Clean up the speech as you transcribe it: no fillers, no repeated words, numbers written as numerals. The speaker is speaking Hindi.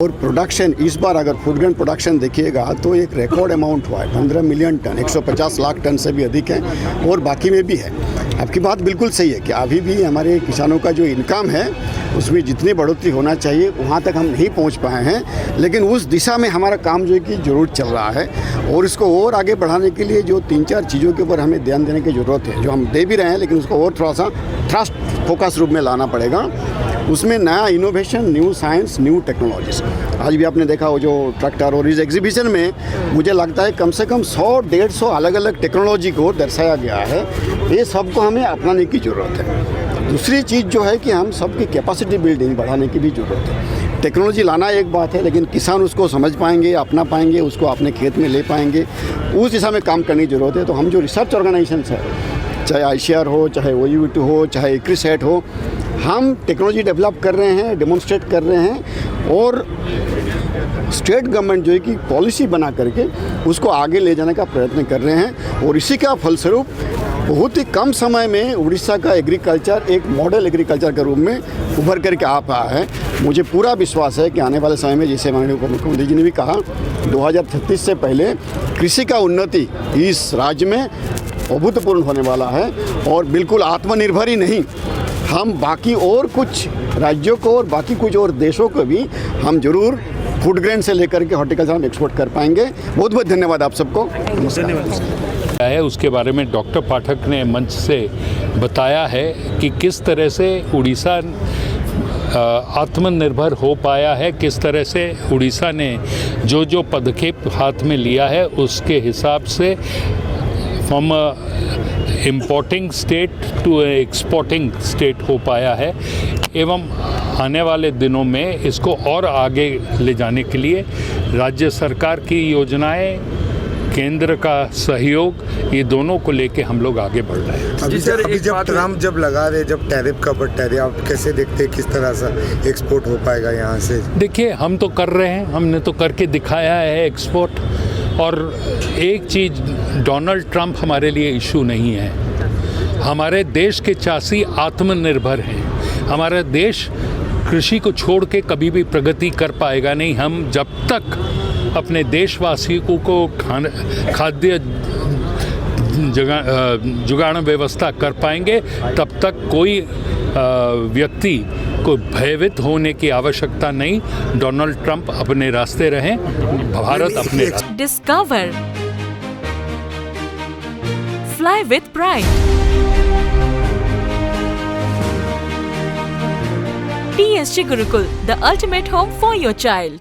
और प्रोडक्शन इस बार अगर फूड ग्रेन प्रोडक्शन देखिएगा तो एक रिकॉर्ड अमाउंट हुआ है, 15 मिलियन टन, 150 लाख टन से भी अधिक है और बाकी में भी है। आपकी बात बिल्कुल सही है कि अभी भी हमारे किसानों का जो इनकम है उसमें जितनी बढ़ोतरी होना चाहिए वहाँ तक हम नहीं पहुँच पाए हैं, लेकिन उस दिशा में हमारा काम जो है कि ज़रूर चल रहा है और इसको और आगे बढ़ाने के लिए जो 3-4 चीज़ों के ऊपर हमें ध्यान देने की ज़रूरत है, जो हम दे भी रहे हैं लेकिन उसको और थोड़ा सा थ्रस्ट फोकस रूप में लाना पड़ेगा। उसमें नया innovation, new science, new technologies. आज भी आपने देखा वो जो ट्रैक्टर और इस एग्जीबिशन में मुझे लगता है कम से कम 100-150 अलग अलग टेक्नोलॉजी को दर्शाया गया है। ये सबको हमें अपनाने की ज़रूरत है। दूसरी चीज़ जो है कि हम सबकी कैपेसिटी बिल्डिंग बढ़ाने की भी ज़रूरत है। टेक्नोलॉजी लाना एक बात है, लेकिन किसान उसको समझ पाएंगे, अपना पाएंगे, उसको अपने खेत में ले पाएंगे, उस दिशा में काम करने की ज़रूरत है। तो हम जो रिसर्च ऑर्गेनाइजेशन है, चाहे ICAR हो, चाहे OUT हो, चाहे ICRISAT हो, हम टेक्नोलॉजी डेवलप कर रहे हैं, डेमोन्स्ट्रेट कर रहे हैं और स्टेट गवर्नमेंट जो है कि पॉलिसी बना करके उसको आगे ले जाने का प्रयत्न कर रहे हैं और इसी का फलस्वरूप बहुत ही कम समय में उड़ीसा का एग्रीकल्चर एक मॉडल एग्रीकल्चर के रूप में उभर करके आ पाया है। मुझे पूरा विश्वास है कि आने वाले समय में, जैसे माननीय उप मुख्यमंत्री जी ने भी कहा, 2036 से पहले कृषि का उन्नति इस राज्य में अभूतपूर्व होने वाला है और बिल्कुल आत्मनिर्भर ही नहीं, हम बाकी और कुछ राज्यों को और बाकी कुछ और देशों को भी हम जरूर फूड ग्रेन से लेकर के हॉर्टिकल्चर हम एक्सपोर्ट कर पाएंगे। बहुत बहुत धन्यवाद आप सबको। है उसके बारे में डॉक्टर पाठक ने मंच से बताया है कि किस तरह से उड़ीसा आत्मनिर्भर हो पाया है, किस तरह से उड़ीसा ने जो जो पदक्षेप हाथ में लिया है उसके हिसाब से from importing state to exporting state हो पाया है एवं आने वाले दिनों में इसको और आगे ले जाने के लिए राज्य सरकार की योजनाएं, केंद्र का सहयोग, ये दोनों को लेके हम लोग आगे बढ़ रहे हैं। अभी जब ट्रम्प जब लगा रहे, जब टैरिफ का बढ़ रहे, आप कैसे देखते हैं किस तरह से एक्सपोर्ट हो पाएगा यहाँ से? देखिए, हम तो कर रहे हैं, हमने तो करके दिखाया है एक्सपोर्ट। और एक चीज़, डोनाल्ड ट्रंप हमारे लिए इशू नहीं है। हमारे देश के चासी आत्मनिर्भर हैं। हमारा देश कृषि को छोड़ के कभी भी प्रगति कर पाएगा नहीं। हम जब तक अपने देशवासियों को खाद्य जुगाड़ व्यवस्था कर पाएंगे तब तक कोई व्यक्ति को भयभीत होने की आवश्यकता नहीं। डोनाल्ड ट्रंप अपने रास्ते रहें, भारत अपने रास्ते। Discover, fly with pride, TSG Gurukul, the ultimate home for your child.